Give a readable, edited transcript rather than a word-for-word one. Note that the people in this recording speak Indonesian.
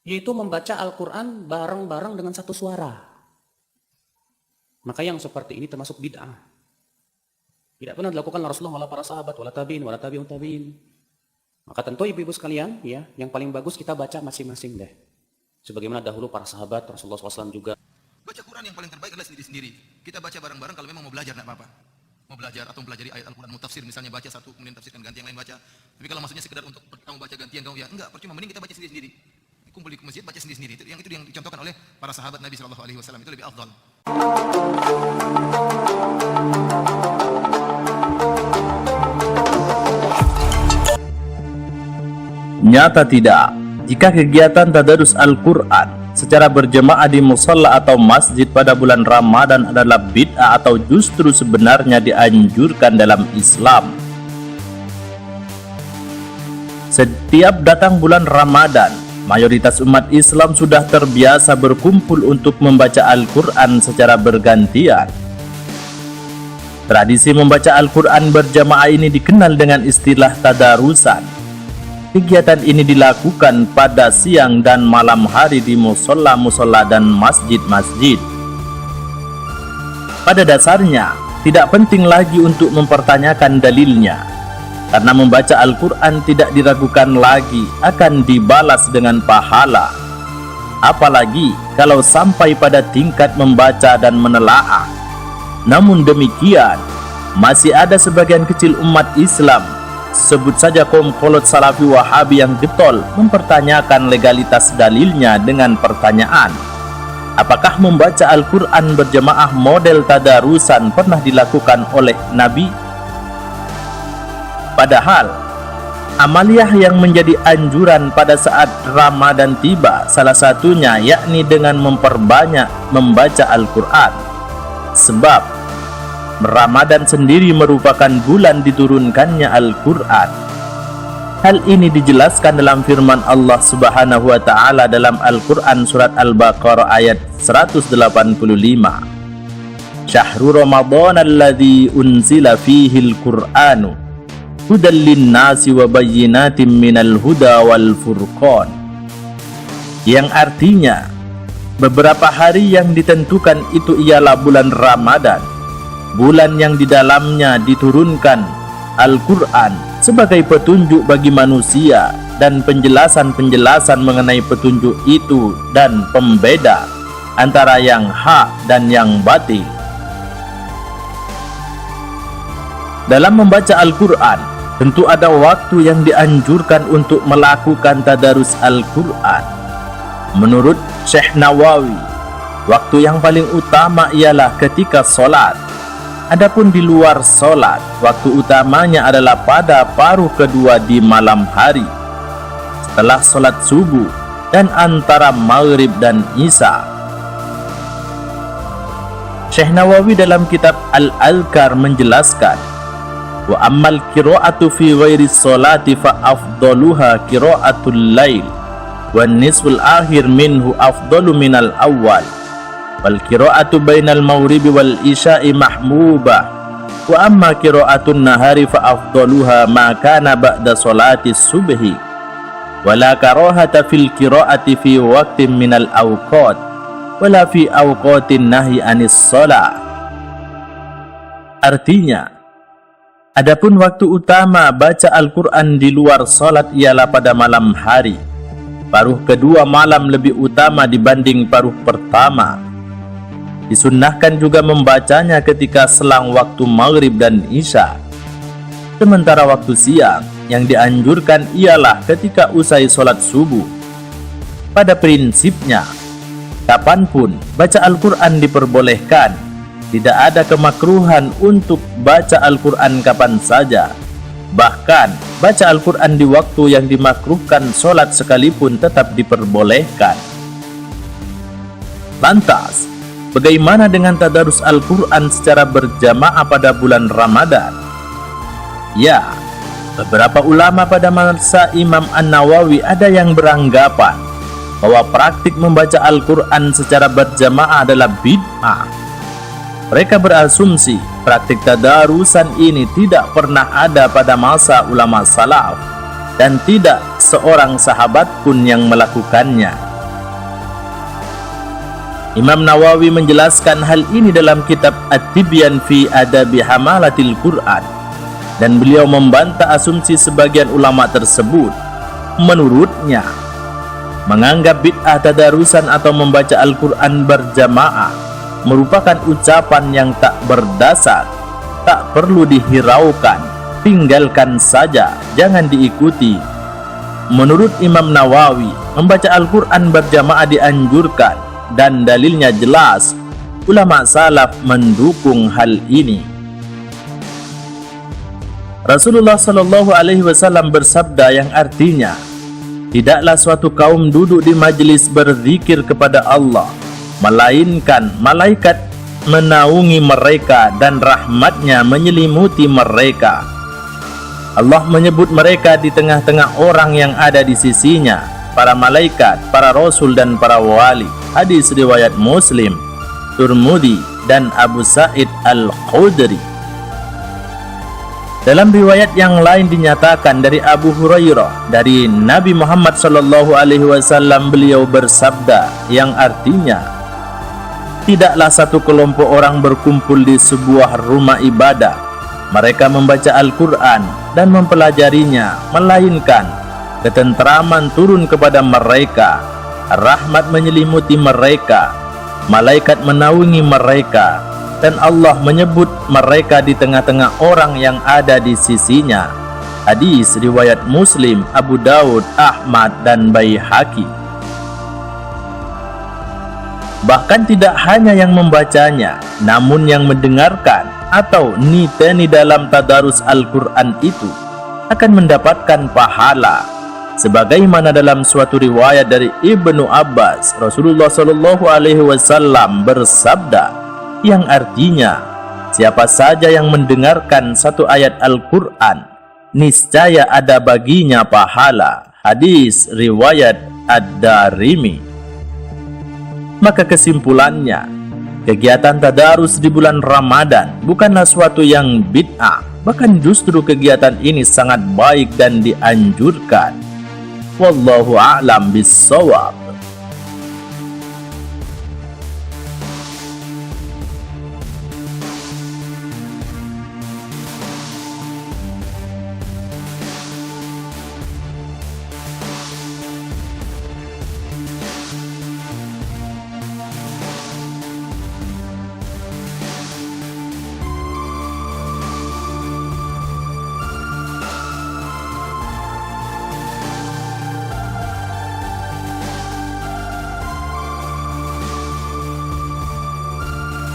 yaitu membaca Al-Quran bareng-bareng dengan satu suara. Maka yang seperti ini termasuk bid'ah. Tidak pernah dilakukan oleh Rasulullah, wala para sahabat, wala tabi'in, wala tabi'un tabi'in. Maka tentu ibu-ibu sekalian, ya, yang paling bagus kita baca masing-masing deh. Sebagaimana dahulu para sahabat, Rasulullah SAW juga. Baca Quran yang paling terbaik adalah sendiri-sendiri. Kita baca bareng-bareng kalau memang mau belajar, tidak apa-apa. Mau belajar atau mempelajari ayat Al-Quran, mau tafsir misalnya, baca satu, kemudian tafsirkan, ganti yang lain baca. Tapi kalau maksudnya sekedar untuk kamu baca gantian, kamu ya enggak, percuma, mending kita baca sendiri-sendiri. Kumpul di masjid, baca sendiri-sendiri. Itu yang dicontohkan oleh para sahabat Nabi SAW, itu lebih afdal. Nyata tidak, jika kegiatan tadarus Al-Quran secara berjemaah di musalla atau masjid pada bulan Ramadan adalah bid'ah atau justru sebenarnya dianjurkan dalam Islam. Setiap datang bulan Ramadan, mayoritas umat Islam sudah terbiasa berkumpul untuk membaca Al-Quran secara bergantian. Tradisi membaca Al-Quran berjamaah ini dikenal dengan istilah tadarusan. Kegiatan ini dilakukan pada siang dan malam hari di musola-musola dan masjid-masjid. Pada dasarnya, tidak penting lagi untuk mempertanyakan dalilnya, karena membaca Al-Quran tidak diragukan lagi akan dibalas dengan pahala. Apalagi kalau sampai pada tingkat membaca dan menelaah. Namun demikian, masih ada sebagian kecil umat Islam, sebut saja kaum kolot salafi wahabi yang getol, mempertanyakan legalitas dalilnya dengan pertanyaan, apakah membaca Al-Quran berjamaah model tadarusan pernah dilakukan oleh Nabi? Padahal amaliyah yang menjadi anjuran pada saat Ramadan tiba, salah satunya yakni dengan memperbanyak membaca Al-Quran. Sebab Ramadan sendiri merupakan bulan diturunkannya Al-Quran. Hal ini dijelaskan dalam firman Allah Subhanahu wa Ta'ala dalam Al-Quran surat Al-Baqarah ayat 185. Syahrul Ramadan alladzi unzila fihi al-Qur'anu hudal linnasi wa bayyinatin minal huda wal furqan. Yang artinya, beberapa hari yang ditentukan itu ialah bulan Ramadan, bulan yang di dalamnya diturunkan Al-Quran sebagai petunjuk bagi manusia dan penjelasan-penjelasan mengenai petunjuk itu dan pembeda antara yang hak dan yang batil. Dalam membaca Al-Quran, tentu ada waktu yang dianjurkan untuk melakukan tadarus Al-Quran. Menurut Syekh Nawawi, waktu yang paling utama ialah ketika sholat. Adapun di luar sholat, waktu utamanya adalah pada paruh kedua di malam hari, setelah sholat subuh dan antara maghrib dan isya. Syekh Nawawi dalam kitab Al-Adhkar menjelaskan, wa ammal qira'atu fi ghairi sholati fa afdaluha qira'atul lail wan nisful akhir minhu afdalu minal awal. Wal qira'atu bainal maghribi wal isya'i mahmubah wa amma qira'atun nahari fa afdaluha ma kana ba'da sholati subhi wala karahata fil qira'ati fi waqtin minal awqat wala fi awqatin nahyi anis shalah. Artinya, adapun waktu utama baca Al-Quran di luar salat ialah pada malam hari. Paruh kedua malam lebih utama dibanding paruh pertama. Disunnahkan juga membacanya ketika selang waktu maghrib dan isya. Sementara waktu siang yang dianjurkan ialah ketika usai sholat subuh. Pada prinsipnya, kapanpun baca Al-Quran diperbolehkan. Tidak ada kemakruhan untuk baca Al-Quran kapan saja. Bahkan, baca Al-Quran di waktu yang dimakruhkan sholat sekalipun tetap diperbolehkan. Lantas, bagaimana dengan tadarus Al-Quran secara berjamaah pada bulan Ramadan? Ya, beberapa ulama pada masa Imam An-Nawawi ada yang beranggapan bahwa praktik membaca Al-Quran secara berjamaah adalah bid'ah. Mereka berasumsi praktik tadarusan ini tidak pernah ada pada masa ulama salaf dan tidak seorang sahabat pun yang melakukannya. Imam Nawawi menjelaskan hal ini dalam kitab At-Tibyan fi Adabi Hamalatil Quran, dan beliau membantah asumsi sebagian ulama tersebut. Menurutnya, menganggap bid'ah tadarusan atau membaca Al-Quran berjamaah merupakan ucapan yang tak berdasar, tak perlu dihiraukan, tinggalkan saja, jangan diikuti. Menurut Imam Nawawi, membaca Al-Quran berjamaah dianjurkan, dan dalilnya jelas. Ulama salaf mendukung hal ini. Rasulullah Shallallahu Alaihi Wasallam bersabda yang artinya, tidaklah suatu kaum duduk di majelis berzikir kepada Allah, melainkan malaikat menaungi mereka dan rahmatnya menyelimuti mereka. Allah menyebut mereka di tengah-tengah orang yang ada di sisinya, para malaikat, para rasul dan para wali. Hadis riwayat Muslim, Tirmidzi dan Abu Sa'id Al-Khudri. Dalam riwayat yang lain dinyatakan dari Abu Hurairah dari Nabi Muhammad sallallahu alaihi wasallam, beliau bersabda yang artinya, tidaklah satu kelompok orang berkumpul di sebuah rumah ibadah, mereka membaca Al-Quran dan mempelajarinya, melainkan ketentraman turun kepada mereka, rahmat menyelimuti mereka, malaikat menaungi mereka, dan Allah menyebut mereka di tengah-tengah orang yang ada di sisinya. Hadis riwayat Muslim, Abu Daud, Ahmad dan Baihaqi. Bahkan tidak hanya yang membacanya, namun yang mendengarkan atau niteni dalam tadarus Al-Quran itu akan mendapatkan pahala. Sebagaimana dalam suatu riwayat dari Ibnu Abbas, Rasulullah Shallallahu Alaihi Wasallam bersabda yang artinya, siapa saja yang mendengarkan satu ayat Al-Quran, niscaya ada baginya pahala. Hadis riwayat Ad-Darimi. Maka kesimpulannya, kegiatan tadarus di bulan Ramadan bukanlah suatu yang bid'ah, bahkan justru kegiatan ini sangat baik dan dianjurkan. Wallahu a'lam bissawab.